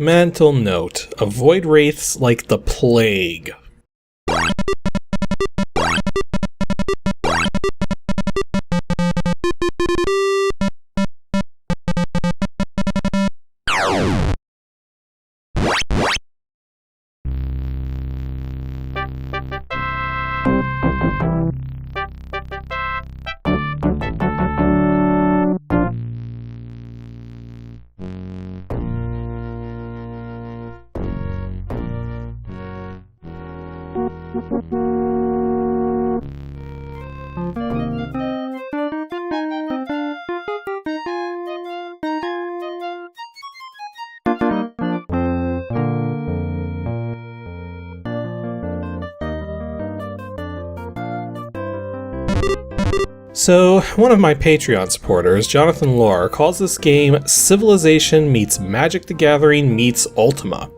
Mental note: avoid wraiths like the plague. So, one of my Patreon supporters, Jonathan Lore, calls this game Civilization meets Magic the Gathering meets Ultima.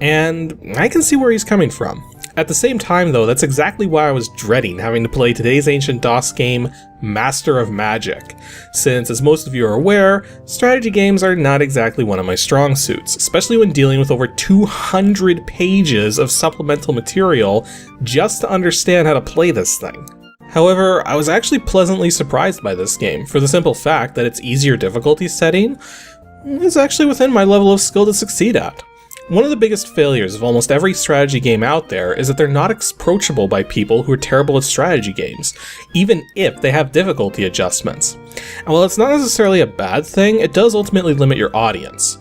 And I can see where he's coming from. At the same time though, that's exactly why I was dreading having to play today's ancient DOS game, Master of Magic, since as most of you are aware, strategy games are not exactly one of my strong suits, especially when dealing with over 200 pages of supplemental material just to understand how to play this thing. However, I was actually pleasantly surprised by this game, for the simple fact that its easier difficulty setting is actually within my level of skill to succeed at. One of the biggest failures of almost every strategy game out there is that they're not approachable by people who are terrible at strategy games, even if they have difficulty adjustments. And while it's not necessarily a bad thing, it does ultimately limit your audience.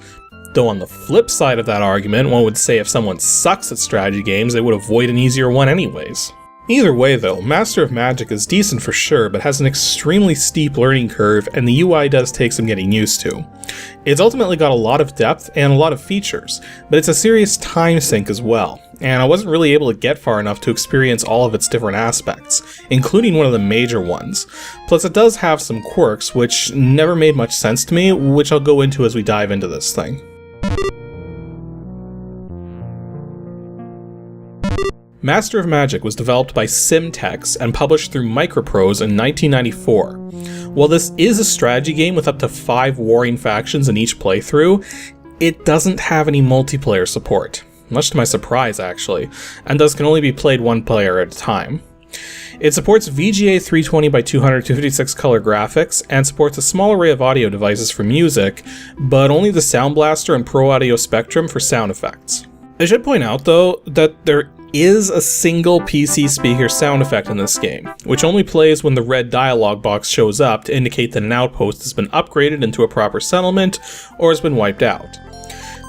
Though on the flip side of that argument, one would say if someone sucks at strategy games, they would avoid an easier one anyways. Either way though, Master of Magic is decent for sure, but has an extremely steep learning curve, and the UI does take some getting used to. It's ultimately got a lot of depth and a lot of features, but it's a serious time sink as well, and I wasn't really able to get far enough to experience all of its different aspects, including one of the major ones. Plus it does have some quirks, which never made much sense to me, which I'll go into as we dive into this thing. Master of Magic was developed by SimTex and published through MicroProse in 1994. While this is a strategy game with up to 5 warring factions in each playthrough, it doesn't have any multiplayer support, much to my surprise actually, and thus can only be played one player at a time. It supports VGA 320 by 200 256 color graphics, and supports a small array of audio devices for music, but only the Sound Blaster and Pro Audio Spectrum for sound effects. I should point out though, that there is a single PC speaker sound effect in this game, which only plays when the red dialog box shows up to indicate that an outpost has been upgraded into a proper settlement or has been wiped out.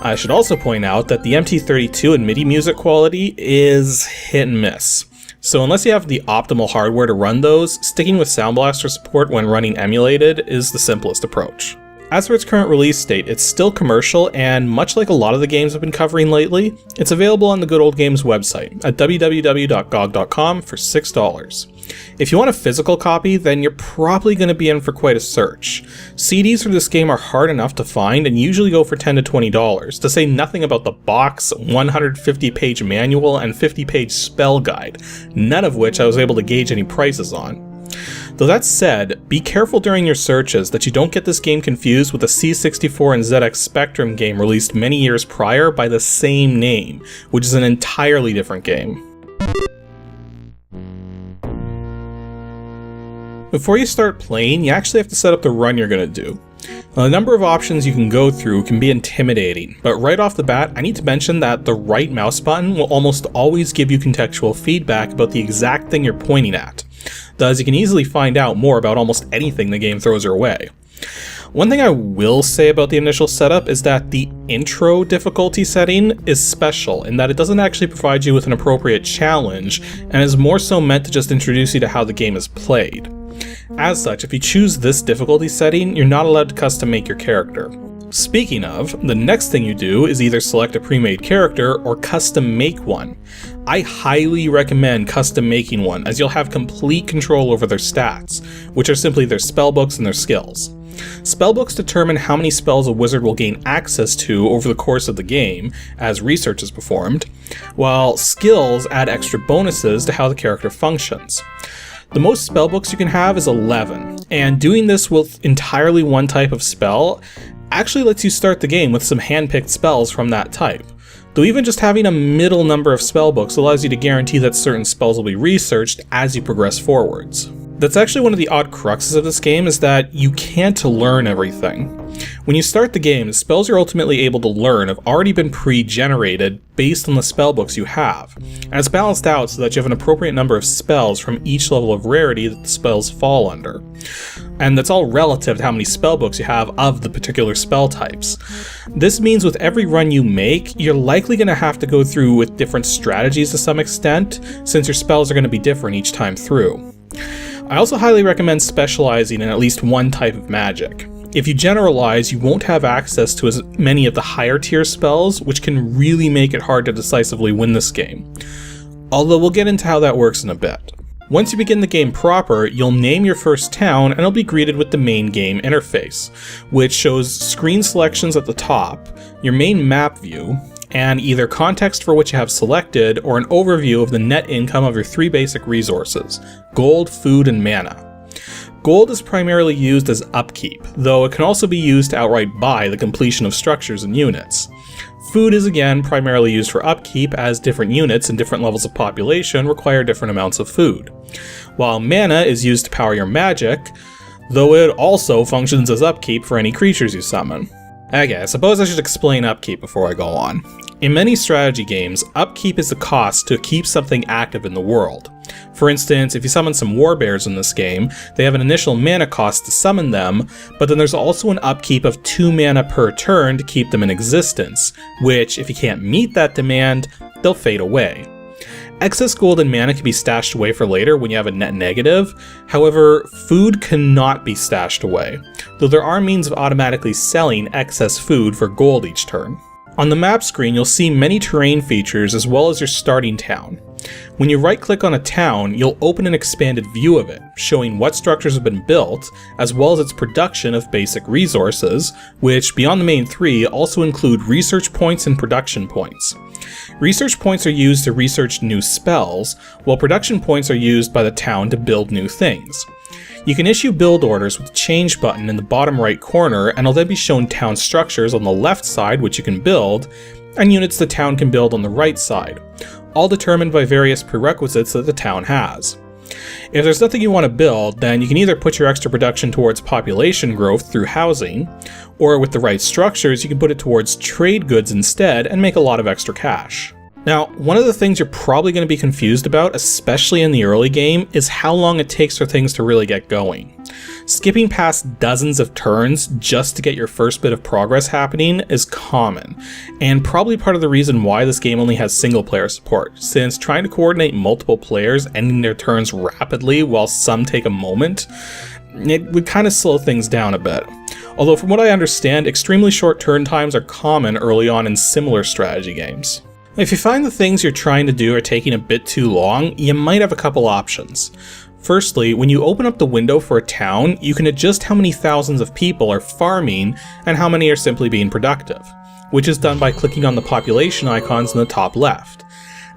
I should also point out that the MT32 and MIDI music quality is hit and miss. So unless you have the optimal hardware to run those, sticking with Sound Blaster support when running emulated is the simplest approach. As for its current release date, it's still commercial, and much like a lot of the games I've been covering lately, it's available on the Good Old Games website at www.gog.com for $6. If you want a physical copy, then you're probably going to be in for quite a search. CDs for this game are hard enough to find and usually go for $10 to $20, to say nothing about the box, 150-page manual, and 50-page spell guide, none of which I was able to gauge any prices on. Though that said, be careful during your searches that you don't get this game confused with a C64 and ZX Spectrum game released many years prior by the same name, which is an entirely different game. Before you start playing, you actually have to set up the run you're going to do. Now, the number of options you can go through can be intimidating, but right off the bat, I need to mention that the right mouse button will almost always give you contextual feedback about the exact thing you're pointing at. Thus, you can easily find out more about almost anything the game throws your way. One thing I will say about the initial setup is that the intro difficulty setting is special in that it doesn't actually provide you with an appropriate challenge, and is more so meant to just introduce you to how the game is played. As such, if you choose this difficulty setting, you're not allowed to custom make your character. Speaking of, the next thing you do is either select a pre-made character or custom make one. I highly recommend custom making one, as you'll have complete control over their stats, which are simply their spellbooks and their skills. Spellbooks determine how many spells a wizard will gain access to over the course of the game, as research is performed, while skills add extra bonuses to how the character functions. The most spellbooks you can have is 11, and doing this with entirely one type of spell actually lets you start the game with some hand-picked spells from that type. Though even just having a middle number of spellbooks allows you to guarantee that certain spells will be researched as you progress forwards. That's actually one of the odd cruxes of this game, is that you can't learn everything. When you start the game, the spells you're ultimately able to learn have already been pre-generated based on the spellbooks you have, and it's balanced out so that you have an appropriate number of spells from each level of rarity that the spells fall under. And that's all relative to how many spellbooks you have of the particular spell types. This means with every run you make, you're likely going to have to go through with different strategies to some extent, since your spells are going to be different each time through. I also highly recommend specializing in at least one type of magic. If you generalize, you won't have access to as many of the higher tier spells, which can really make it hard to decisively win this game. Although we'll get into how that works in a bit. Once you begin the game proper, you'll name your first town and it'll be greeted with the main game interface, which shows screen selections at the top, your main map view, and either context for what you have selected or an overview of the net income of your three basic resources: gold, food, and mana. Gold is primarily used as upkeep, though it can also be used to outright buy the completion of structures and units. Food is again primarily used for upkeep, as different units and different levels of population require different amounts of food. While mana is used to power your magic, though it also functions as upkeep for any creatures you summon. Okay, I suppose I should explain upkeep before I go on. In many strategy games, upkeep is the cost to keep something active in the world. For instance, if you summon some warbears in this game, they have an initial mana cost to summon them, but then there's also an upkeep of 2 mana per turn to keep them in existence, which, if you can't meet that demand, they'll fade away. Excess gold and mana can be stashed away for later when you have a net negative. However, food cannot be stashed away, though there are means of automatically selling excess food for gold each turn. On the map screen, you'll see many terrain features as well as your starting town. When you right-click on a town, you'll open an expanded view of it, showing what structures have been built, as well as its production of basic resources, which, beyond the main 3, also include research points and production points. Research points are used to research new spells, while production points are used by the town to build new things. You can issue build orders with the change button in the bottom right corner, and will then be shown town structures on the left side which you can build, and units the town can build on the right side, all determined by various prerequisites that the town has. If there's nothing you want to build, then you can either put your extra production towards population growth through housing, or with the right structures you can put it towards trade goods instead and make a lot of extra cash. Now, one of the things you're probably going to be confused about, especially in the early game, is how long it takes for things to really get going. Skipping past dozens of turns just to get your first bit of progress happening is common, and probably part of the reason why this game only has single player support, since trying to coordinate multiple players ending their turns rapidly while some take a moment, it would kind of slow things down a bit. Although from what I understand, extremely short turn times are common early on in similar strategy games. If you find the things you're trying to do are taking a bit too long, you might have a couple options. Firstly, when you open up the window for a town, you can adjust how many thousands of people are farming and how many are simply being productive, which is done by clicking on the population icons in the top left.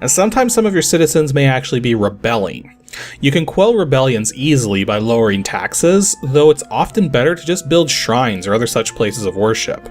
And sometimes some of your citizens may actually be rebelling. You can quell rebellions easily by lowering taxes, though it's often better to just build shrines or other such places of worship.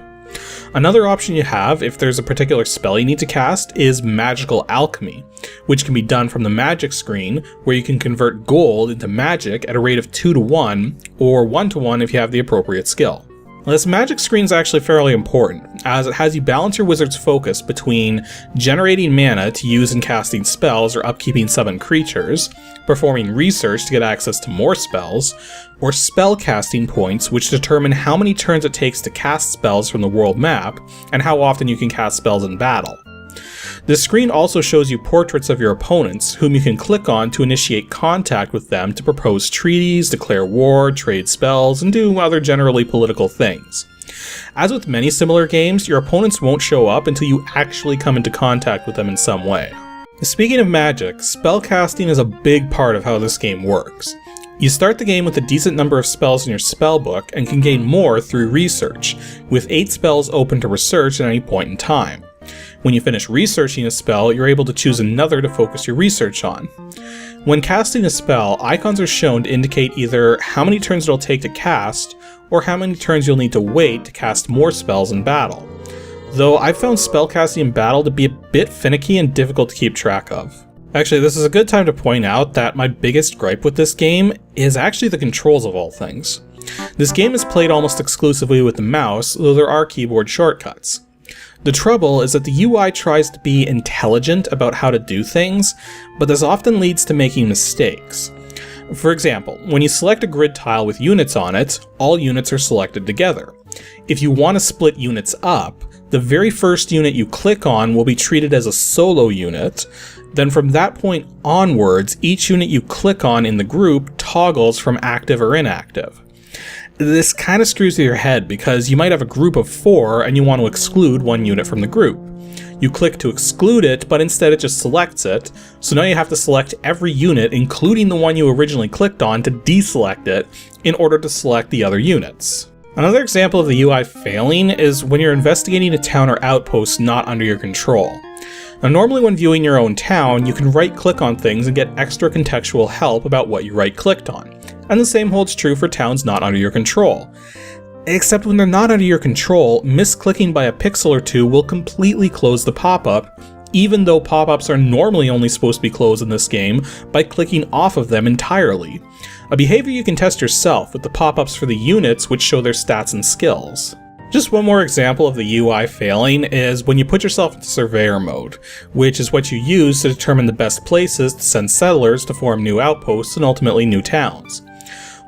Another option you have, if there's a particular spell you need to cast, is magical alchemy, which can be done from the magic screen, where you can convert gold into magic at a rate of 2-to-1, or 1-to-1 if you have the appropriate skill. Now, this magic screen is actually fairly important, as it has you balance your wizard's focus between generating mana to use in casting spells or upkeeping summoned creatures, performing research to get access to more spells, or spell casting points, which determine how many turns it takes to cast spells from the world map, and how often you can cast spells in battle. This screen also shows you portraits of your opponents, whom you can click on to initiate contact with them to propose treaties, declare war, trade spells, and do other generally political things. As with many similar games, your opponents won't show up until you actually come into contact with them in some way. Speaking of magic, spellcasting is a big part of how this game works. You start the game with a decent number of spells in your spellbook and can gain more through research, with 8 spells open to research at any point in time. When you finish researching a spell, you're able to choose another to focus your research on. When casting a spell, icons are shown to indicate either how many turns it'll take to cast, or how many turns you'll need to wait to cast more spells in battle. Though I've found spellcasting in battle to be a bit finicky and difficult to keep track of. Actually, this is a good time to point out that my biggest gripe with this game is actually the controls of all things. This game is played almost exclusively with the mouse, though there are keyboard shortcuts. The trouble is that the UI tries to be intelligent about how to do things, but this often leads to making mistakes. For example, when you select a grid tile with units on it, all units are selected together. If you want to split units up, the very first unit you click on will be treated as a solo unit. Then from that point onwards, each unit you click on in the group toggles from active or inactive. This kind of screws with your head because you might have a group of 4 and you want to exclude one unit from the group. You click to exclude it, but instead it just selects it, so now you have to select every unit, including the one you originally clicked on, to deselect it in order to select the other units. Another example of the UI failing is when you're investigating a town or outpost not under your control. Now, normally when viewing your own town, you can right-click on things and get extra contextual help about what you right-clicked on. And the same holds true for towns not under your control. Except when they're not under your control, misclicking by a pixel or two will completely close the pop-up, even though pop-ups are normally only supposed to be closed in this game by clicking off of them entirely. A behavior you can test yourself with the pop-ups for the units which show their stats and skills. Just one more example of the UI failing is when you put yourself into surveyor mode, which is what you use to determine the best places to send settlers to form new outposts and ultimately new towns.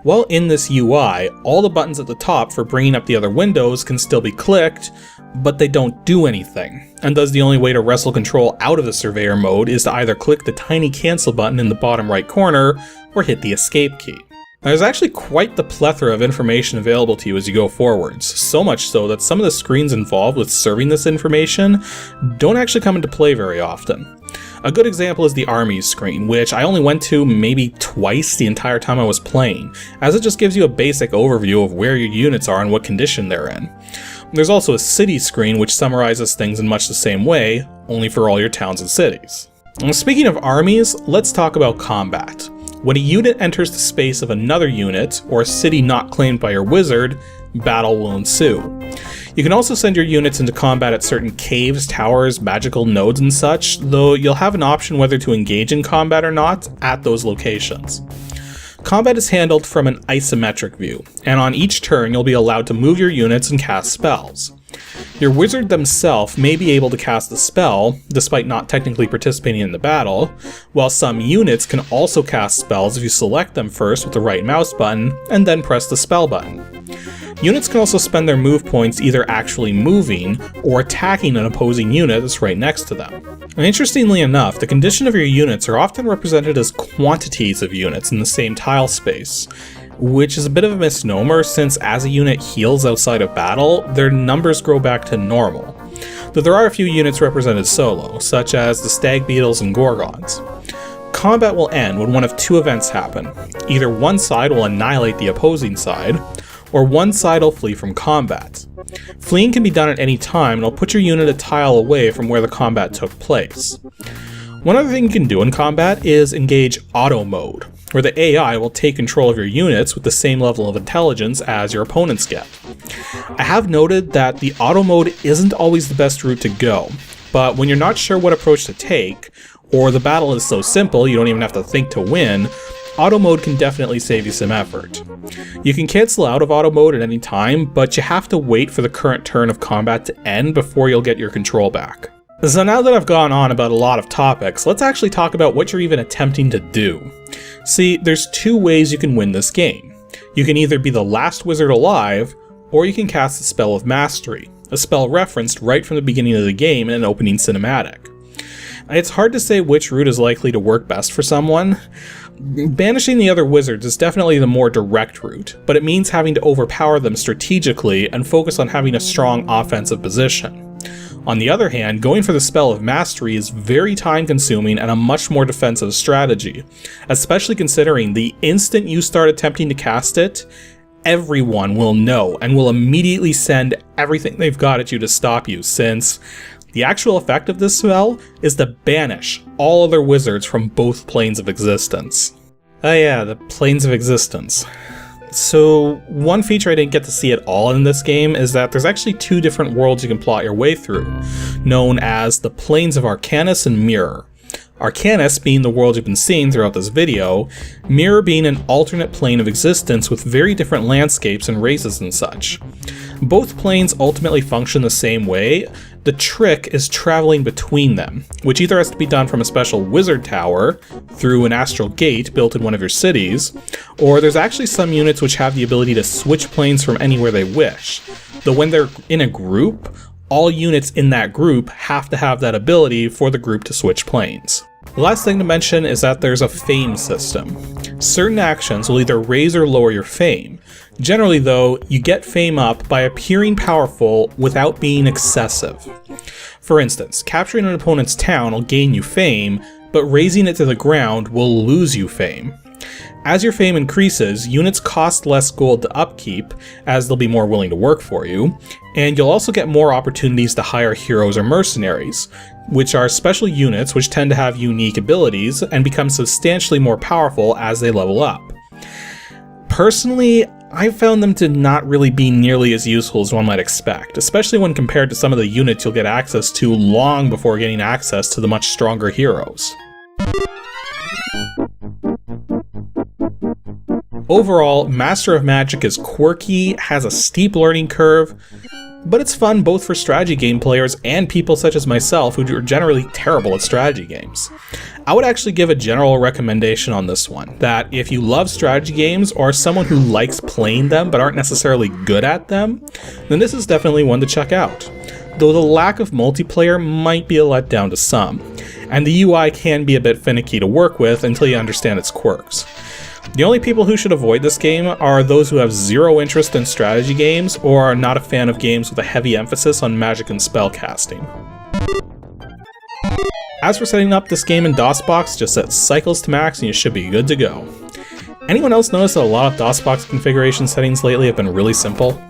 While in this UI, all the buttons at the top for bringing up the other windows can still be clicked, but they don't do anything, and thus the only way to wrestle control out of the surveyor mode is to either click the tiny cancel button in the bottom right corner, or hit the escape key. There's actually quite the plethora of information available to you as you go forwards, so much so that some of the screens involved with serving this information don't actually come into play very often. A good example is the armies screen, which I only went to maybe twice the entire time I was playing, as it just gives you a basic overview of where your units are and what condition they're in. There's also a city screen which summarizes things in much the same way, only for all your towns and cities. And speaking of armies, let's talk about combat. When a unit enters the space of another unit, or a city not claimed by your wizard, battle will ensue. You can also send your units into combat at certain caves, towers, magical nodes and such, though you'll have an option whether to engage in combat or not at those locations. Combat is handled from an isometric view, and on each turn you'll be allowed to move your units and cast spells. Your wizard themselves may be able to cast a spell, despite not technically participating in the battle, while some units can also cast spells if you select them first with the right mouse button, and then press the spell button. Units can also spend their move points either actually moving, or attacking an opposing unit that's right next to them. And interestingly enough, the condition of your units are often represented as quantities of units in the same tile space, which is a bit of a misnomer since as a unit heals outside of battle, their numbers grow back to normal. Though there are a few units represented solo, such as the stag beetles and gorgons. Combat will end when one of 2 events happen. Either one side will annihilate the opposing side, or one side will flee from combat. Fleeing can be done at any time and will put your unit a tile away from where the combat took place. One other thing you can do in combat is engage auto mode, where the AI will take control of your units with the same level of intelligence as your opponents get. I have noted that the auto mode isn't always the best route to go, but when you're not sure what approach to take, or the battle is so simple you don't even have to think to win, auto mode can definitely save you some effort. You can cancel out of auto mode at any time, but you have to wait for the current turn of combat to end before you'll get your control back. So now that I've gone on about a lot of topics, let's actually talk about what you're even attempting to do. See, there's 2 ways you can win this game. You can either be the last wizard alive, or you can cast the Spell of Mastery, a spell referenced right from the beginning of the game in an opening cinematic. It's hard to say which route is likely to work best for someone. Banishing the other wizards is definitely the more direct route, but it means having to overpower them strategically and focus on having a strong offensive position. On the other hand, going for the Spell of Mastery is very time-consuming and a much more defensive strategy, especially considering the instant you start attempting to cast it, everyone will know and will immediately send everything they've got at you to stop you, since the actual effect of this spell is to banish all other wizards from both planes of existence. Oh yeah, the planes of existence. So one feature I didn't get to see at all in this game is that there's actually 2 different worlds you can plot your way through, known as the Planes of Arcanus and Mirror. Arcanus being the world you've been seeing throughout this video, Mirror being an alternate plane of existence with very different landscapes and races and such. Both planes ultimately function the same way. The trick is traveling between them, which either has to be done from a special wizard tower, through an astral gate built in one of your cities, or there's actually some units which have the ability to switch planes from anywhere they wish. Though when they're in a group, all units in that group have to have that ability for the group to switch planes. The last thing to mention is that there's a fame system. Certain actions will either raise or lower your fame. Generally though, you get fame up by appearing powerful without being excessive. For instance, capturing an opponent's town will gain you fame, but raising it to the ground will lose you fame. As your fame increases, units cost less gold to upkeep, as they'll be more willing to work for you, and you'll also get more opportunities to hire heroes or mercenaries, which are special units which tend to have unique abilities and become substantially more powerful as they level up. Personally, I found them to not really be nearly as useful as one might expect, especially when compared to some of the units you'll get access to long before getting access to the much stronger heroes. Overall, Master of Magic is quirky, has a steep learning curve, but it's fun both for strategy game players and people such as myself who are generally terrible at strategy games. I would actually give a general recommendation on this one, that if you love strategy games or are someone who likes playing them but aren't necessarily good at them, then this is definitely one to check out. Though the lack of multiplayer might be a letdown to some, and the UI can be a bit finicky to work with until you understand its quirks. The only people who should avoid this game are those who have zero interest in strategy games or are not a fan of games with a heavy emphasis on magic and spell casting. As for setting up this game in DOSBox, just set cycles to max and you should be good to go. Anyone else notice that a lot of DOSBox configuration settings lately have been really simple?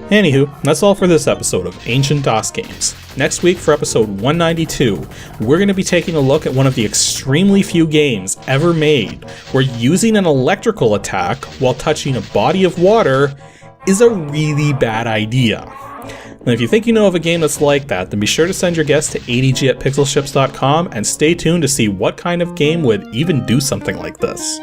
Anywho, that's all for this episode of Ancient DOS Games. Next week for episode 192, we're going to be taking a look at one of the extremely few games ever made where using an electrical attack while touching a body of water is a really bad idea. And if you think you know of a game that's like that, then be sure to send your guess to ADG@pixelships.com and stay tuned to see what kind of game would even do something like this.